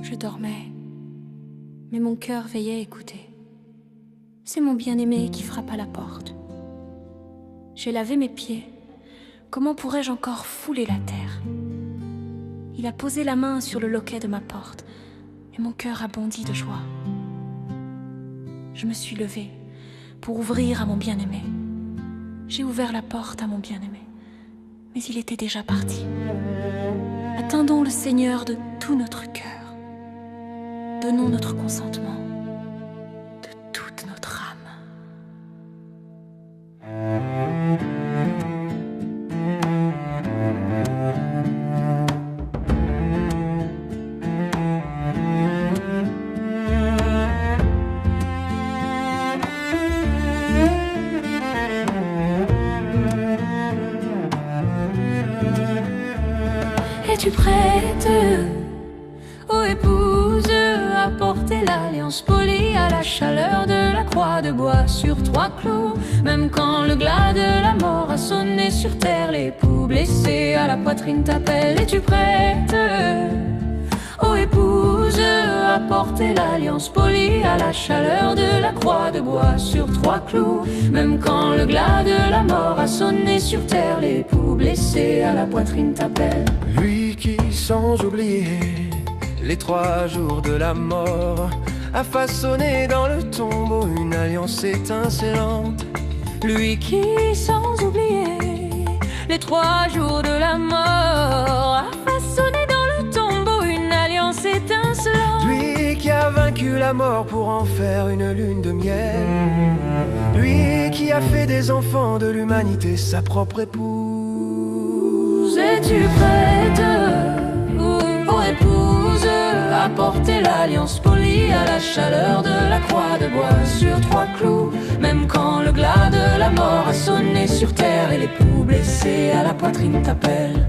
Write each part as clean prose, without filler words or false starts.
Je dormais, mais mon cœur veillait écouter. C'est mon bien-aimé qui frappe à la porte. J'ai lavé mes pieds. Comment pourrais-je encore fouler la terre? Il a posé la main sur le loquet de ma porte, et mon cœur a bondi de joie. Je me suis levée pour ouvrir à mon bien-aimé. J'ai ouvert la porte à mon bien-aimé, mais il était déjà parti. Attendons le Seigneur de tout notre cœur. Donnons notre consentement de toute notre âme. Es-tu prête, ô épouse, à porter l'alliance polie à la chaleur de la croix de bois sur 3 clous? Même quand le glas de la mort a sonné sur terre, l'époux blessé à la poitrine t'appelle. Es-tu prête, ô épouse, à porter l'alliance polie à la chaleur de la croix de bois sur 3 clous? Même quand le glas de la mort a sonné sur terre, l'époux blessé à la poitrine t'appelle. Lui qui, sans oublier les 3 jours de la mort, a façonné dans le tombeau une alliance étincelante. Lui qui, sans oublier les 3 jours de la mort, a façonné dans le tombeau une alliance étincelante. Lui qui a vaincu la mort pour en faire une lune de miel. Lui qui a fait des enfants de l'humanité sa propre épouse. Es-tu prête, ô épouse, à porter l'alliance polie à la chaleur de la croix de bois sur 3 clous? Même quand le glas de la mort a sonné sur terre et l'époux blessé à la poitrine t'appelle.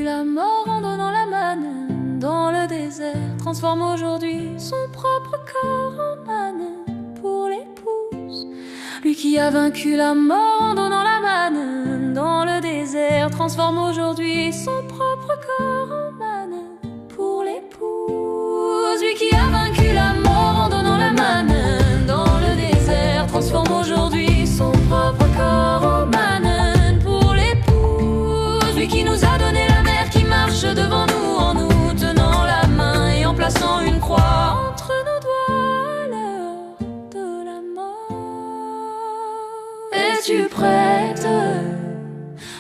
La mort en donnant la manne dans le désert transforme aujourd'hui son propre corps en manne pour l'épouse. Lui qui a vaincu la mort en donnant la manne dans le désert transforme aujourd'hui son propre corps en manne pour l'épouse. Lui qui a vaincu la mort en donnant la manne dans le désert transforme aujourd'hui son propre corps en manne pour l'épouse. Lui qui nous a donné qui marche devant nous en nous tenant la main et en plaçant une croix entre nos doigts à l'heure de la mort. Es-tu prête,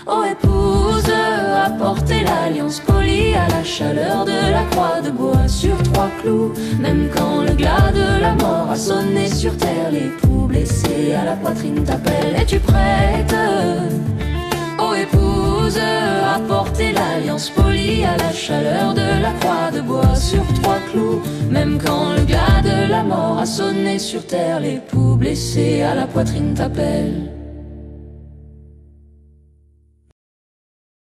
ô épouse, à porter l'alliance polie à la chaleur de la croix de bois sur 3 clous? Même quand le glas de la mort a sonné sur terre, l'époux blessé à la poitrine t'appelle. Es-tu prête, ô épouse, à porter l'alliance polie à la chaleur de la croix de bois sur 3 clous? Même quand le glas de la mort a sonné sur terre, l'époux blessé à la poitrine t'appelle.